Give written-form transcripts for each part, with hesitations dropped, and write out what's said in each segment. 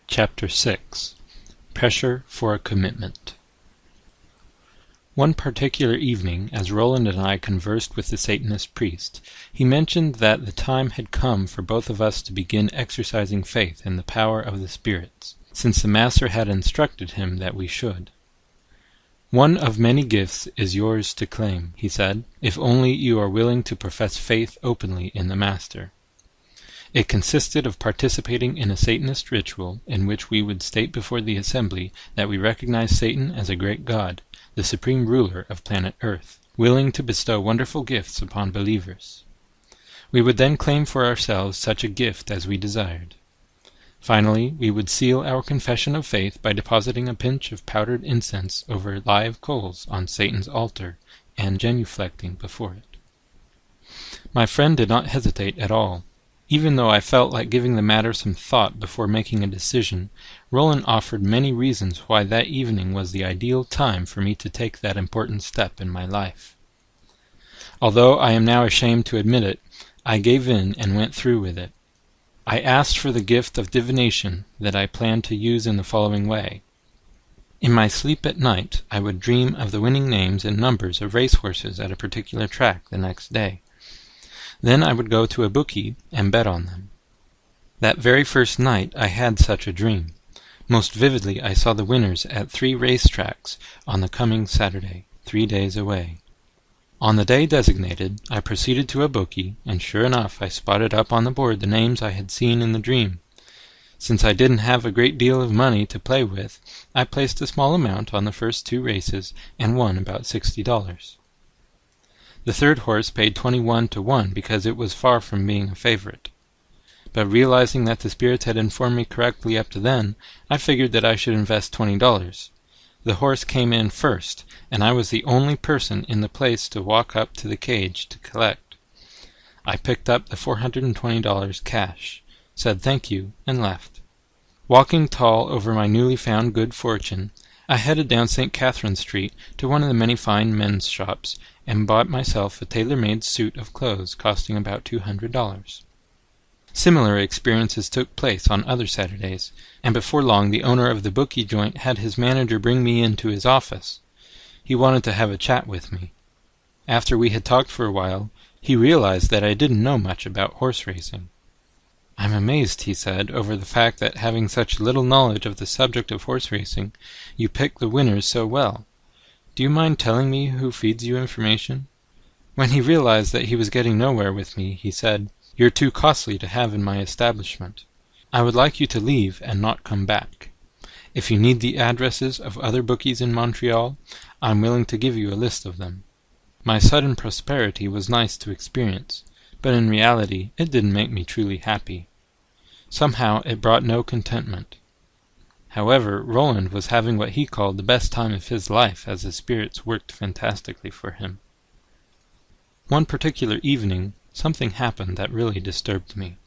Chapter 6. Pressure for a Commitment. One particular evening, as Roland and I conversed with the Satanist priest, he mentioned that the time had come for both of us to begin exercising faith in the power of the spirits, since the Master had instructed him that we should. "One of many gifts is yours to claim," he said, "if only you are willing to profess faith openly in the Master." It consisted of participating in a Satanist ritual in which we would state before the assembly that we recognize Satan as a great god, the supreme ruler of planet Earth, willing to bestow wonderful gifts upon believers. We would then claim for ourselves such a gift as we desired. Finally, we would seal our confession of faith by depositing a pinch of powdered incense over live coals on Satan's altar and genuflecting before it. My friend did not hesitate at all. Even though I felt like giving the matter some thought before making a decision, Roland offered many reasons why that evening was the ideal time for me to take that important step in my life. Although I am now ashamed to admit it, I gave in and went through with it. I asked for the gift of divination that I planned to use in the following way. In my sleep at night, I would dream of the winning names and numbers of racehorses at a particular track the next day. Then I would go to a bookie and bet on them. That very first night I had such a dream. Most vividly I saw the winners at 3 racetracks on the coming Saturday, 3 days away. On the day designated, I proceeded to a bookie, and sure enough I spotted up on the board the names I had seen in the dream. Since I didn't have a great deal of money to play with, I placed a small amount on the first 2 races and won about $60. The third horse paid 21 to 1 because it was far from being a favorite. But realizing that the spirits had informed me correctly up to then, I figured that I should invest $20. The horse came in first, and I was the only person in the place to walk up to the cage to collect. I picked up the $420 cash, said thank you, and left. Walking tall over my newly found good fortune, I headed down St. Catherine Street to one of the many fine men's shops and bought myself a tailor-made suit of clothes costing about $200. Similar experiences took place on other Saturdays, and before long the owner of the bookie joint had his manager bring me into his office. He wanted to have a chat with me. After we had talked for a while, he realized that I didn't know much about horse racing. "I'm amazed," he said, "over the fact that having such little knowledge of the subject of horse racing, you pick the winners so well. Do you mind telling me who feeds you information?" When he realized that he was getting nowhere with me, he said, "You're too costly to have in my establishment. I would like you to leave and not come back. If you need the addresses of other bookies in Montreal, I'm willing to give you a list of them." My sudden prosperity was nice to experience, but in reality it didn't make me truly happy. Somehow it brought no contentment. However, Roland was having what he called the best time of his life as the spirits worked fantastically for him. One particular evening, something happened that really disturbed me.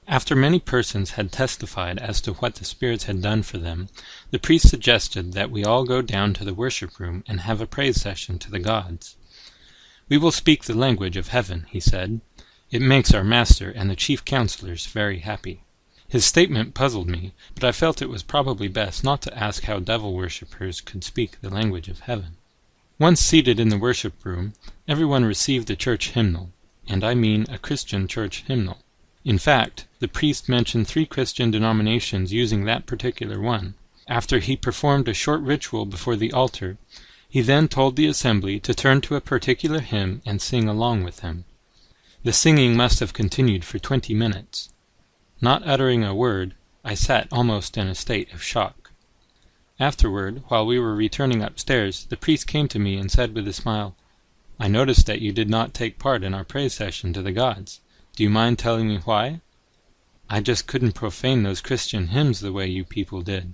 After many persons had testified as to what the spirits had done for them, the priest suggested that we all go down to the worship room and have a praise session to the gods. "We will speak the language of heaven," he said. "It makes our master and the chief counselors very happy." His statement puzzled me, but I felt it was probably best not to ask how devil worshippers could speak the language of heaven. Once seated in the worship room, everyone received a church hymnal, and I mean a Christian church hymnal. In fact, the priest mentioned 3 Christian denominations using that particular one. After he performed a short ritual before the altar, he then told the assembly to turn to a particular hymn and sing along with him. The singing must have continued for 20 minutes. Not uttering a word, I sat almost in a state of shock. Afterward, while we were returning upstairs, the priest came to me and said with a smile, "I noticed that you did not take part in our praise session to the gods. Do you mind telling me why?" "I just couldn't profane those Christian hymns the way you people did.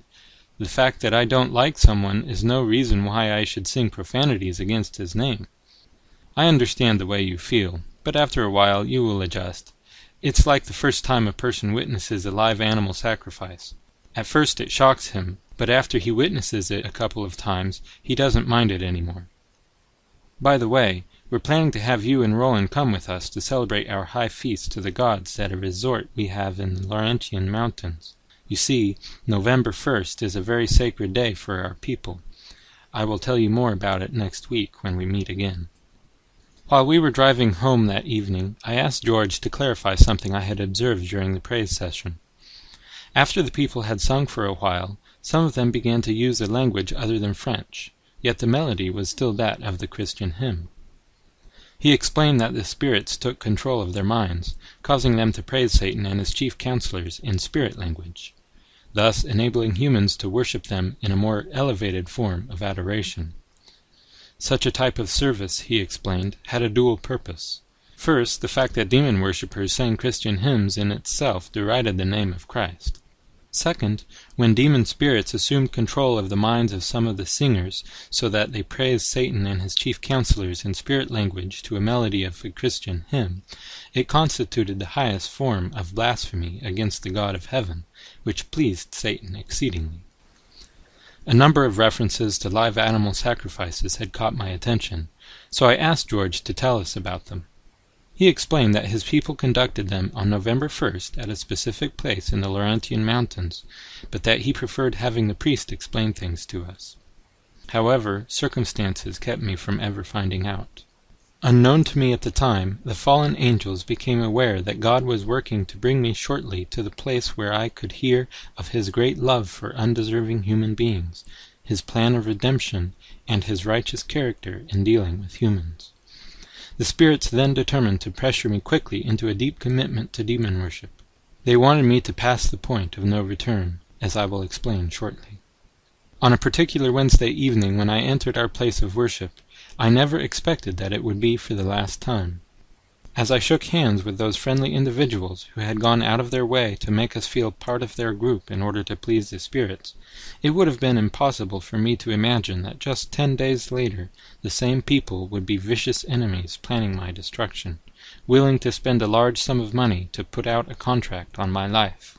The fact that I don't like someone is no reason why I should sing profanities against his name. I understand the way you feel, but after a while you will adjust. It's like the first time a person witnesses a live animal sacrifice. At first it shocks him, but after he witnesses it a couple of times, he doesn't mind it anymore. By the way, we're planning to have you and Roland come with us to celebrate our high feast to the gods at a resort we have in the Laurentian Mountains. You see, November 1st is a very sacred day for our people. I will tell you more about it next week when we meet again. While we were driving home that evening, I asked George to clarify something I had observed during the praise session. After the people had sung for a while, some of them began to use a language other than French, yet the melody was still that of the Christian hymn. He explained that the spirits took control of their minds, causing them to praise Satan and his chief counselors in spirit language, thus enabling humans to worship them in a more elevated form of adoration. Such a type of service, he explained, had a dual purpose. First, the fact that demon worshippers sang Christian hymns in itself derided the name of Christ. Second, when demon spirits assumed control of the minds of some of the singers so that they praised Satan and his chief counselors in spirit language to a melody of a Christian hymn, it constituted the highest form of blasphemy against the God of heaven, which pleased Satan exceedingly. A number of references to live animal sacrifices had caught my attention, so I asked George to tell us about them. He explained that his people conducted them on November 1st at a specific place in the Laurentian Mountains, but that he preferred having the priest explain things to us. However, circumstances kept me from ever finding out. Unknown to me at the time, the fallen angels became aware that God was working to bring me shortly to the place where I could hear of his great love for undeserving human beings, his plan of redemption, and his righteous character in dealing with humans. The spirits then determined to pressure me quickly into a deep commitment to demon worship. They wanted me to pass the point of no return, as I will explain shortly. On a particular Wednesday evening when I entered our place of worship, I never expected that it would be for the last time. As I shook hands with those friendly individuals who had gone out of their way to make us feel part of their group in order to please the spirits, it would have been impossible for me to imagine that just 10 days later the same people would be vicious enemies planning my destruction, willing to spend a large sum of money to put out a contract on my life.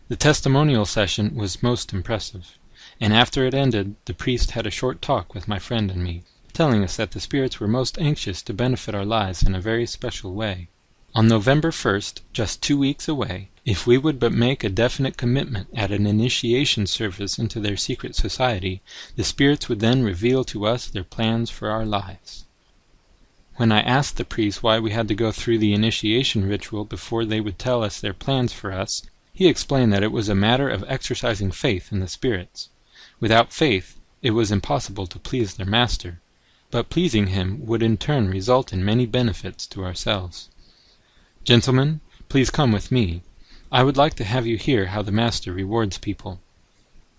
The testimonial session was most impressive, and after it ended, the priest had a short talk with my friend and me, telling us that the spirits were most anxious to benefit our lives in a very special way. On November 1st, just 2 weeks away, if we would but make a definite commitment at an initiation service into their secret society, the spirits would then reveal to us their plans for our lives. When I asked the priest why we had to go through the initiation ritual before they would tell us their plans for us, he explained that it was a matter of exercising faith in the spirits. Without faith, it was impossible to please their master, but pleasing him would in turn result in many benefits to ourselves. Gentlemen, please come with me. I would like to have you hear how the master rewards people.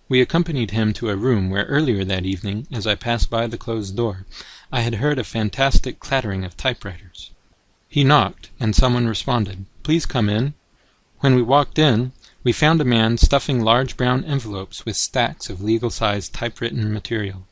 We accompanied him to a room where earlier that evening, as I passed by the closed door, I had heard a fantastic clattering of typewriters. He knocked, and someone responded, "Please come in." When we walked in, we found a man stuffing large brown envelopes with stacks of legal-sized typewritten material.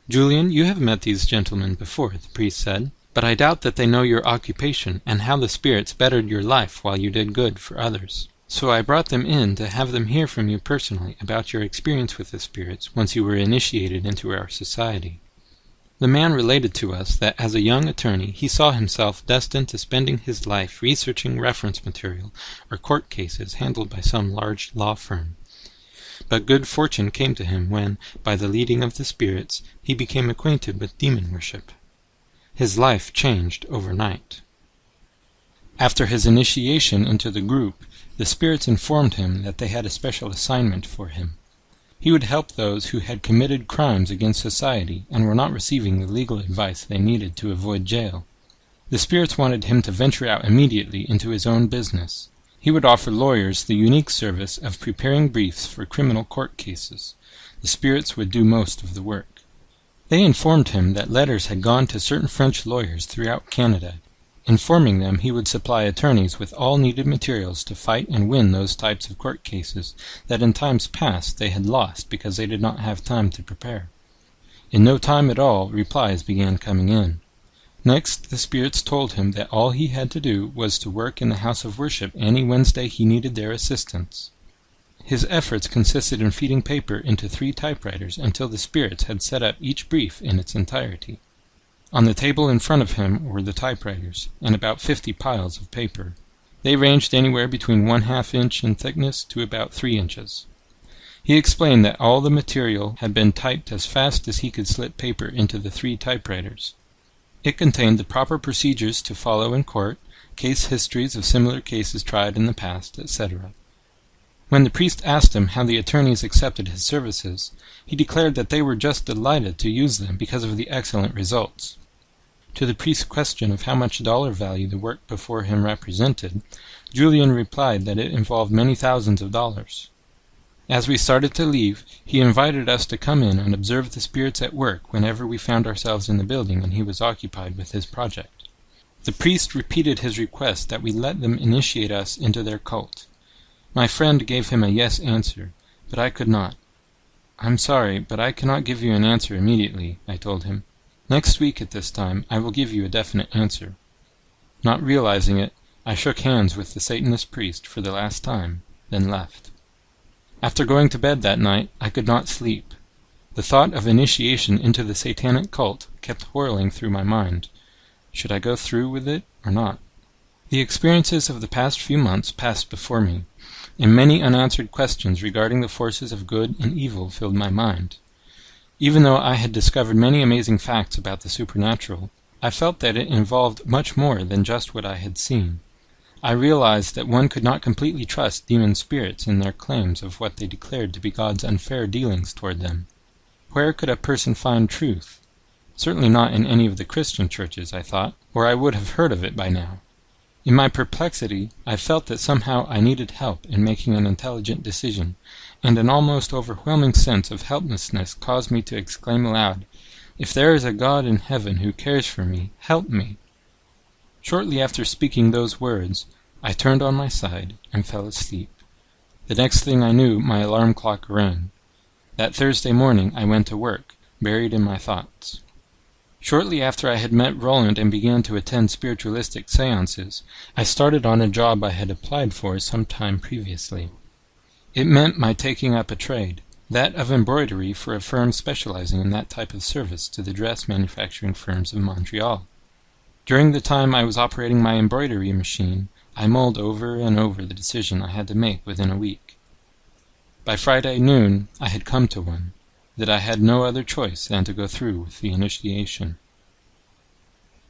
"Julian, you have met these gentlemen before," the priest said, "but I doubt that they know your occupation and how the spirits bettered your life while you did good for others. So I brought them in to have them hear from you personally about your experience with the spirits once you were initiated into our society." The man related to us that as a young attorney he saw himself destined to spending his life researching reference material or court cases handled by some large law firm. But good fortune came to him when, by the leading of the spirits, he became acquainted with demon worship. His life changed overnight. After his initiation into the group, the spirits informed him that they had a special assignment for him. He would help those who had committed crimes against society and were not receiving the legal advice they needed to avoid jail. The spirits wanted him to venture out immediately into his own business. He would offer lawyers the unique service of preparing briefs for criminal court cases. The spirits would do most of the work. They informed him that letters had gone to certain French lawyers throughout Canada, informing them he would supply attorneys with all needed materials to fight and win those types of court cases that in times past they had lost because they did not have time to prepare. In no time at all, replies began coming in. Next, the spirits told him that all he had to do was to work in the house of worship any Wednesday he needed their assistance. His efforts consisted in feeding paper into 3 typewriters until the spirits had set up each brief in its entirety. On the table in front of him were the typewriters, and about 50 piles of paper. They ranged anywhere between 1/2 inch in thickness to about 3 inches. He explained that all the material had been typed as fast as he could slip paper into the 3 typewriters. It contained the proper procedures to follow in court, case histories of similar cases tried in the past, etc. When the priest asked him how the attorneys accepted his services, he declared that they were just delighted to use them because of the excellent results. To the priest's question of how much dollar value the work before him represented, Julian replied that it involved many thousands of dollars. As we started to leave, he invited us to come in and observe the spirits at work whenever we found ourselves in the building and he was occupied with his project. The priest repeated his request that we let them initiate us into their cult. My friend gave him a yes answer, but I could not. "I'm sorry, but I cannot give you an answer immediately," I told him. "Next week at this time I will give you a definite answer." Not realizing it, I shook hands with the Satanist priest for the last time, then left. After going to bed that night, I could not sleep. The thought of initiation into the satanic cult kept whirling through my mind. Should I go through with it or not? The experiences of the past few months passed before me, and many unanswered questions regarding the forces of good and evil filled my mind. Even though I had discovered many amazing facts about the supernatural, I felt that it involved much more than just what I had seen. I realized that one could not completely trust demon spirits in their claims of what they declared to be God's unfair dealings toward them. Where could a person find truth? Certainly not in any of the Christian churches, I thought, or I would have heard of it by now. In my perplexity, I felt that somehow I needed help in making an intelligent decision, and an almost overwhelming sense of helplessness caused me to exclaim aloud, "If there is a God in heaven who cares for me, help me!" Shortly after speaking those words, I turned on my side and fell asleep. The next thing I knew, my alarm clock rang. That Thursday morning I went to work, buried in my thoughts. Shortly after I had met Roland and began to attend spiritualistic seances, I started on a job I had applied for some time previously. It meant my taking up a trade, that of embroidery for a firm specializing in that type of service to the dress manufacturing firms of Montreal. During the time I was operating my embroidery machine, I mulled over and over the decision I had to make within a week. By Friday noon I had come to one, that I had no other choice than to go through with the initiation.